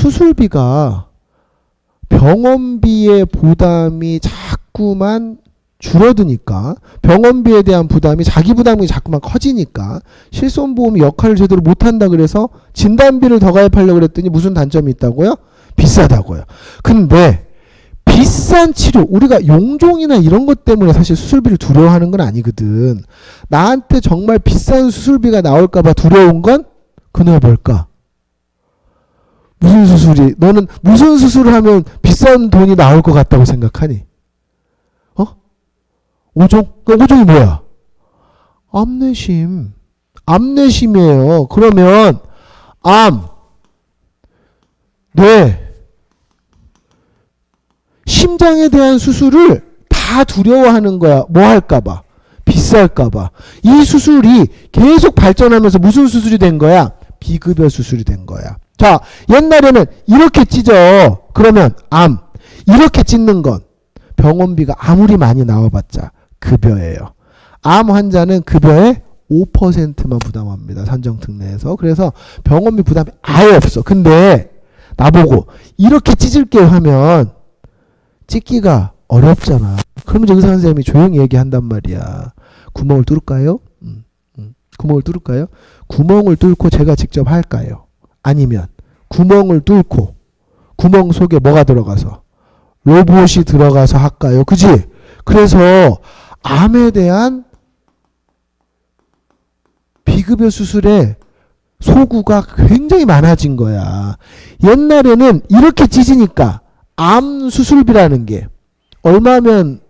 수술비가 병원비의 부담이 자꾸만 줄어드니까 병원비에 대한 부담이 자기 부담이 자꾸만 커지니까 실손보험이 역할을 제대로 못한다 그래서 진단비를 더 가입하려고 그랬더니 무슨 단점이 있다고요? 비싸다고요. 근데 비싼 치료, 우리가 용종이나 이런 것 때문에 사실 수술비를 두려워하는 건 아니거든. 나한테 정말 비싼 수술비가 나올까봐 두려운 건 그놈이 뭘까? 무슨 수술이, 너는 무슨 수술을 하면 비싼 돈이 나올 것 같다고 생각하니? 오종? 그 오종이 뭐야? 암내심. 암내심이에요. 그러면 암, 뇌, 심장에 대한 수술을 다 두려워하는 거야. 뭐 할까봐? 비쌀까봐. 이 수술이 계속 발전하면서 무슨 수술이 된 거야? 비급여 수술이 된 거야. 자, 옛날에는 이렇게 찢어. 그러면 암. 이렇게 찢는 건 병원비가 아무리 많이 나와봤자 급여예요. 암 환자는 급여의 5%만 부담합니다. 산정특례에서. 그래서 병원비 부담이 아예 없어. 근데 나보고 이렇게 찢을게요 하면 찢기가 어렵잖아. 그러면 의사 선생님이 조용히 얘기한단 말이야. 구멍을 뚫을까요? 구멍을 뚫을까요? 구멍을 뚫고 제가 직접 할까요? 아니면 구멍을 뚫고 구멍 속에 뭐가 들어가서 로봇이 들어가서 할까요? 그지? 그래서 암에 대한 비급여 수술의 소구가 굉장히 많아진 거야. 옛날에는 이렇게 찢으니까 암 수술비라는 게 얼마면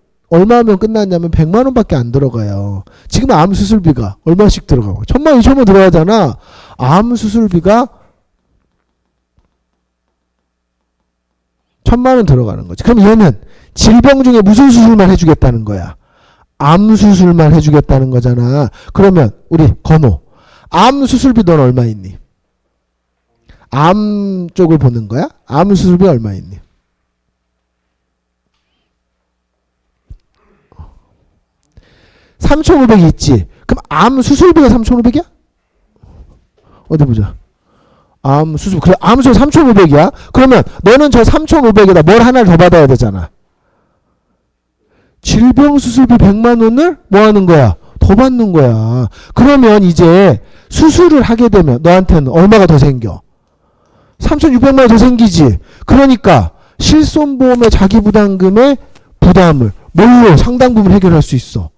끝났냐면 100만 원밖에 안 들어가요. 지금 암 수술비가 얼마씩 들어가고 1000만 원, 2000만 원 들어가잖아. 암 수술비가 1000만 원 들어가는 거지. 그럼 얘는 질병 중에 무슨 수술만 해주겠다는 거야? 암 수술만 해주겠다는 거잖아. 그러면 우리 건호, 암 수술비 넌 얼마 있니? 암 쪽을 보는 거야? 암 수술비 얼마 있니? $3,500 있지. 그럼 암 수술비가 3,500이야? 어디 보자. 암 수술, 그래, 암 수술 3,500이야? 그러면 너는 저 3,500에다 뭘 하나를 더 받아야 되잖아. 질병 수술비 100만 원을 뭐 하는 거야? 더 받는 거야. 그러면 이제 수술을 하게 되면 너한테는 얼마가 더 생겨? 3,600만 원 더 생기지. 그러니까 실손보험의 자기부담금의 부담을 뭘로 상당 부분 해결할 수 있어?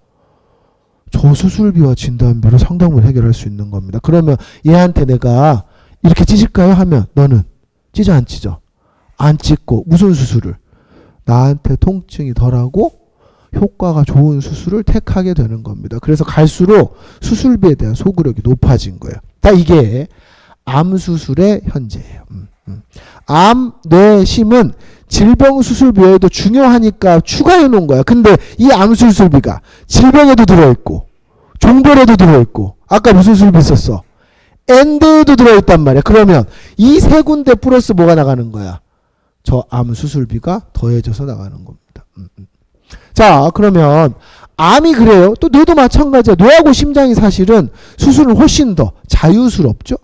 저 수술비와 진단비로 상당 부분 해결할 수 있는 겁니다. 그러면 얘한테 내가 이렇게 찢을까요? 하면 너는 찢어 안 찢어? 안 찢고 무슨 수술을? 나한테 통증이 덜하고 효과가 좋은 수술을 택하게 되는 겁니다. 그래서 갈수록 수술비에 대한 소구력이 높아진 거예요. 다 이게 암 수술의 현재예요. 암, 뇌, 심은 질병 수술비 외에도 중요하니까 추가해 놓은 거야. 근데 이 암 수술비가 질병에도 들어있고 종별에도 들어있고 아까 무슨 수술비 있었어? 엔드에도 들어있단 말이야. 그러면 이 세 군데 플러스 뭐가 나가는 거야? 저 암 수술비가 더해져서 나가는 겁니다. 자, 그러면 암이 그래요. 또 뇌도 마찬가지야. 뇌하고 심장이 사실은 수술은 훨씬 더 자유스럽죠.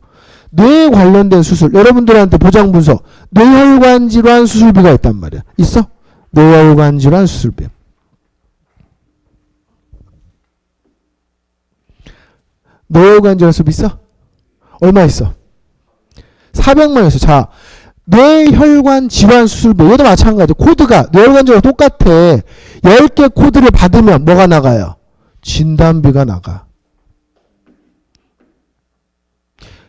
뇌에 관련된 수술, 여러분들한테 보장 분석, 뇌혈관 질환 수술비가 있단 말이야. 있어? 뇌혈관 질환 수술비. 뇌혈관 질환 수술비 있어? 얼마 있어? 400만 원 있어. 자, 뇌혈관 질환 수술비, 이것도 마찬가지. 코드가 뇌혈관 질환 똑같아. 10개 코드를 받으면 뭐가 나가요? 진단비가 나가.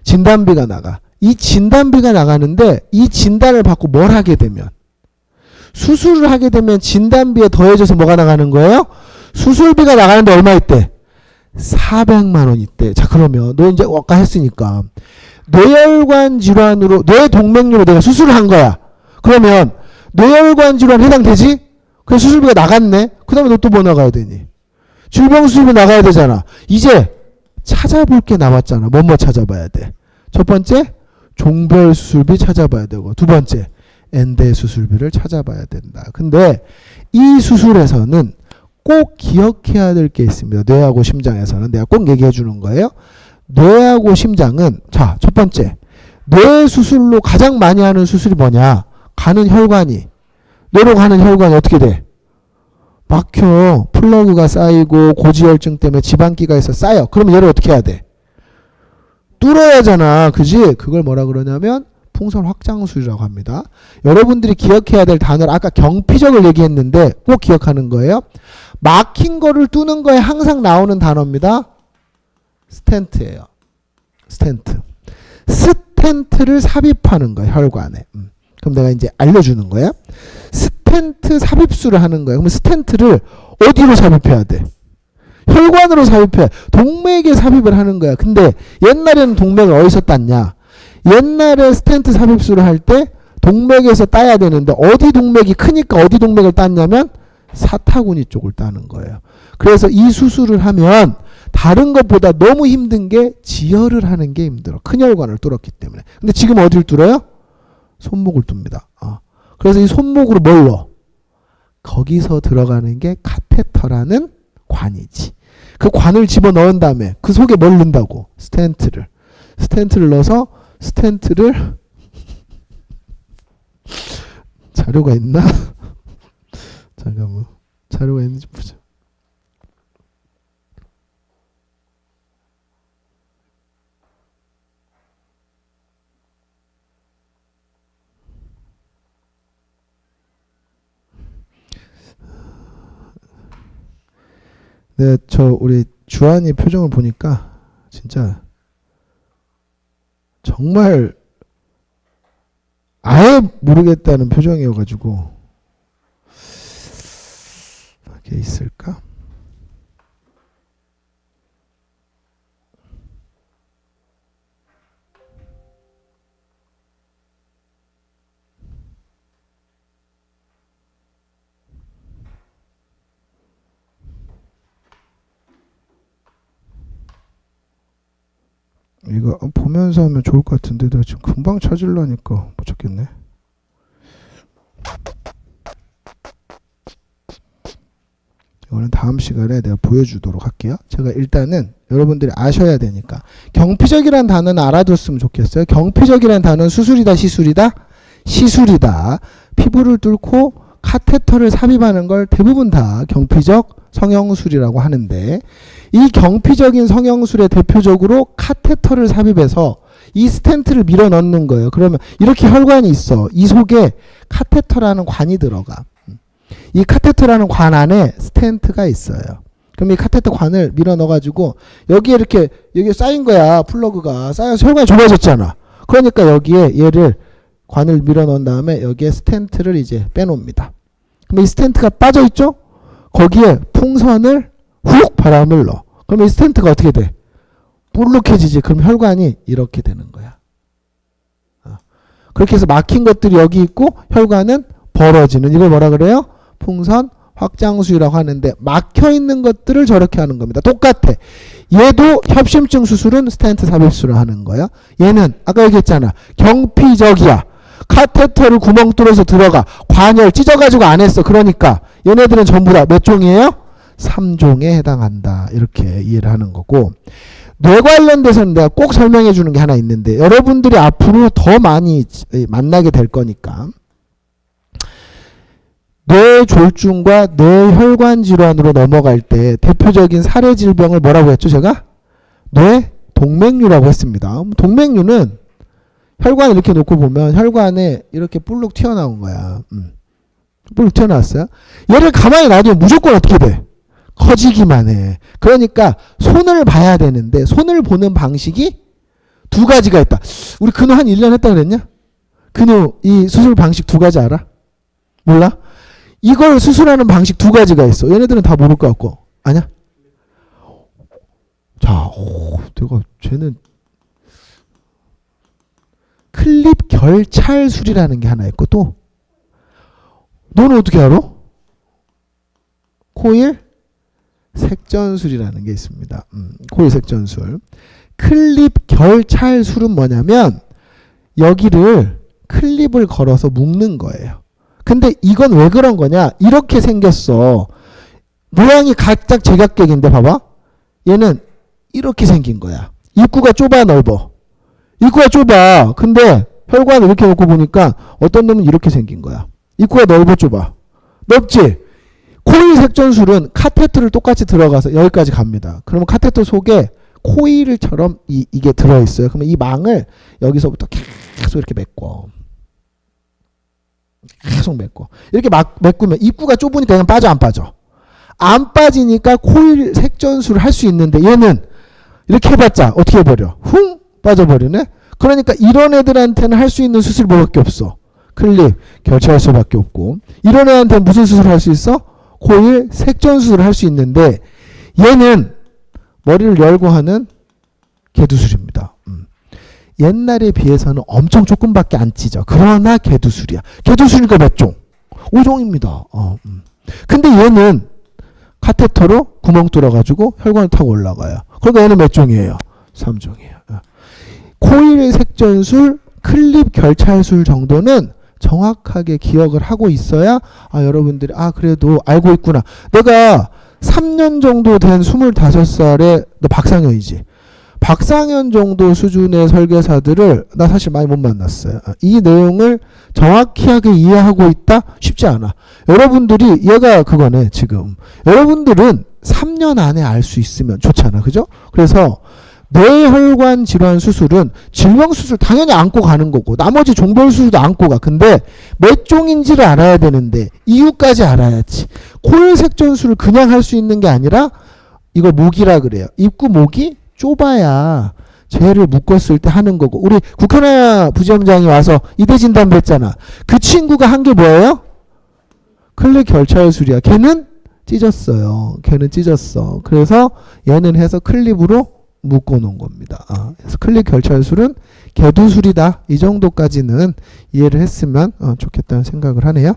진단비가 나가. 이 진단비가 나가는데 이 진단을 받고 뭘 하게 되면, 수술을 하게 되면 진단비에 더해져서 뭐가 나가는 거예요? 수술비가 나가는데 얼마 있대? 400만 원 있대. 자, 그러면 너 이제 아까 했으니까 뇌혈관 질환으로 뇌 동맥류로 내가 수술을 한 거야. 그러면 뇌혈관 질환 해당되지? 그래서 수술비가 나갔네. 그 다음에 너 또 뭐 나가야 되니? 질병 수술비 나가야 되잖아. 이제 찾아볼 게 남았잖아. 뭐 찾아봐야 돼? 첫 번째, 종별 수술비 찾아봐야 되고, 두 번째, 엔대 수술비를 찾아봐야 된다. 근데 이 수술에서는 꼭 기억해야 될 게 있습니다. 뇌하고 심장에서는 내가 꼭 얘기해 주는 거예요. 뇌하고 심장은, 자, 첫 번째, 뇌 수술로 가장 많이 하는 수술이 뭐냐? 가는 혈관이, 뇌로 가는 혈관이 어떻게 돼? 막혀. 플러그가 쌓이고 고지혈증 때문에 지방기가 있어 쌓여. 그러면 얘를 어떻게 해야 돼? 뚫어야 하잖아. 그지? 그걸 뭐라 그러냐면 풍선 확장술이라고 합니다. 여러분들이 기억해야 될 단어를 아까 경피적을 얘기했는데 꼭 기억하는 거예요. 막힌 거를 뚫는 거에 항상 나오는 단어입니다. 스텐트예요. 스텐트. 스텐트를 삽입하는 거야, 혈관에. 그럼 내가 이제 알려주는 거야. 스텐트 삽입술을 하는 거야. 그럼 스텐트를 어디로 삽입해야 돼? 혈관으로 삽입해. 동맥에 삽입을 하는 거야. 근데 옛날에는 동맥을 어디서 땄냐? 옛날에 스텐트 삽입술을 할 때 동맥에서 따야 되는데 어디 동맥이 크니까 어디 동맥을 땄냐면 사타구니 쪽을 따는 거예요. 그래서 이 수술을 하면 다른 것보다 너무 힘든 게 지혈을 하는 게 힘들어. 큰 혈관을 뚫었기 때문에. 근데 지금 어디를 뚫어요? 손목을 뚫습니다. 그래서 이 손목으로 뭘 넣어? 거기서 들어가는 게 카테터라는 관이지. 그 관을 집어넣은 다음에 그 속에 뭘 넣는다고? 스텐트를. 스텐트를 넣어서 스텐트를 자료가 있나? 잠깐만. 자료가 있는지 보자. 네, 우리 주한이 표정을 보니까 진짜 정말 아예 모르겠다는 표정이어가지고 이게 있을까? 이거 보면서 하면 좋을 것 같은데 내가 지금 금방 찾으려니까 못 찾겠네. 이거는 다음 시간에 내가 보여주도록 할게요. 제가 일단은 여러분들이 아셔야 되니까 경피적이라는 단어는 알아뒀으면 좋겠어요. 경피적이라는 단어는 수술이다, 시술이다? 시술이다. 피부를 뚫고 카테터를 삽입하는 걸 대부분 다 경피적 성형술이라고 하는데, 이 경피적인 성형술의 대표적으로 카테터를 삽입해서 이 스텐트를 밀어 넣는 거예요. 그러면 이렇게 혈관이 있어. 이 속에 카테터라는 관이 들어가. 이 카테터라는 관 안에 스텐트가 있어요. 그럼 이 카테터 관을 밀어 넣어가지고 여기에 이렇게 여기에 쌓인 거야. 플러그가 쌓여서 혈관이 좁아졌잖아. 그러니까 여기에 얘를 관을 밀어 넣은 다음에 여기에 스텐트를 이제 빼놓습니다. 그럼 이 스텐트가 빠져 있죠? 거기에 풍선을 훅 바람을 넣어. 그럼 이 스텐트가 어떻게 돼? 볼록해지지. 그럼 혈관이 이렇게 되는 거야. 그렇게 해서 막힌 것들이 여기 있고 혈관은 벌어지는, 이걸 뭐라 그래요? 풍선 확장술이라고 하는데, 막혀 있는 것들을 저렇게 하는 겁니다. 똑같아. 얘도 협심증 수술은 스텐트 삽입술을 하는 거야. 얘는 아까 얘기했잖아. 경피적이야. 카테터를 구멍 뚫어서 들어가. 관열 찢어가지고 안 했어. 그러니까 얘네들은 전부 다 몇 종이에요? 3종에 해당한다. 이렇게 이해를 하는 거고, 뇌 관련돼서는 내가 꼭 설명해 주는 게 하나 있는데, 여러분들이 앞으로 더 많이 만나게 될 거니까, 뇌졸중과 뇌혈관 질환으로 넘어갈 때 대표적인 사례 질병을 뭐라고 했죠? 제가 뇌동맥류라고 했습니다. 동맥류는 혈관 이렇게 놓고 보면 혈관에 이렇게 볼록 튀어나온 거야. 볼록 튀어나왔어요. 얘를 가만히 놔두면 무조건 어떻게 돼? 커지기만 해. 그러니까 손을 봐야 되는데, 손을 보는 방식이 두 가지가 있다. 우리 근호 한 1년 했다 그랬냐? 근호 이 수술 방식 두 가지 알아? 몰라? 이걸 수술하는 방식 두 가지가 있어. 얘네들은 다 모를 것 같고. 아냐? 자, 내가 쟤는 클립 결찰술이라는 게 하나 있고, 또 너는 어떻게 알아? 코일 색전술이라는 게 있습니다. 코일 색전술. 클립 결찰술은 뭐냐면 여기를 클립을 걸어서 묶는 거예요. 근데 이건 왜 그런 거냐? 이렇게 생겼어. 모양이 각각 제각각인데 봐봐. 얘는 이렇게 생긴 거야. 입구가 좁아 넓어. 입구가 좁아. 근데 혈관을 이렇게 놓고 보니까 어떤 놈은 이렇게 생긴 거야. 입구가 넓어 좁아. 넓지? 코일 색전술은 카테터를 똑같이 들어가서 여기까지 갑니다. 그러면 카테터 속에 코일처럼 이게 들어있어요. 그러면 이 망을 여기서부터 계속 이렇게 메꿔. 계속 메꿔. 이렇게 막 메꾸면 입구가 좁으니까 그냥 빠져 안 빠져? 안 빠지니까 코일 색전술을 할 수 있는데 얘는 이렇게 해봤자 어떻게 해버려? 훅 빠져버리네? 그러니까 이런 애들한테는 할 수 있는 수술이 뭐밖에 없어? 클립, 결찰 수밖에 없고 이런 애한테는 무슨 수술을 할 수 있어? 코일 색전술을 할 수 있는데 얘는 머리를 열고 하는 개두술입니다. 옛날에 비해서는 엄청 조금밖에 안 찢어. 그러나 개두술이야. 개두술이니까 몇 종? 5종입니다. 근데 얘는 카테터로 구멍 뚫어가지고 혈관을 타고 올라가요. 그러니까 얘는 몇 종이에요? 3종이에요. 코일 색전술, 클립 결찰술 정도는 정확하게 기억을 하고 있어야 여러분들이 그래도 알고 있구나. 내가 3년 정도 된 25살에 너 박상현이지. 박상현 정도 수준의 설계사들을 나 사실 많이 못 만났어요. 이 내용을 정확하게 이해하고 있다? 쉽지 않아. 여러분들이 얘가 그거네 지금. 여러분들은 3년 안에 알 수 있으면 좋잖아. 그죠? 그래서 뇌혈관 질환 수술은 질병 수술 당연히 안고 가는 거고 나머지 종별 수술도 안고 가. 근데 몇 종인지를 알아야 되는데 이유까지 알아야지. 코일 색전술을 그냥 할 수 있는 게 아니라 이걸 목이라 그래요. 입구 목이 좁아야 죄를 묶었을 때 하는 거고. 우리 국현아 부지검장이 와서 이대 진단부 했잖아. 그 친구가 한 게 뭐예요? 클립 결찰술이야. 걔는 찢었어요. 걔는 찢었어. 그래서 얘는 해서 클립으로 묶어놓은 겁니다. 그래서 클립 결찰술은 개두술이다. 이 정도까지는 이해를 했으면 좋겠다는 생각을 하네요.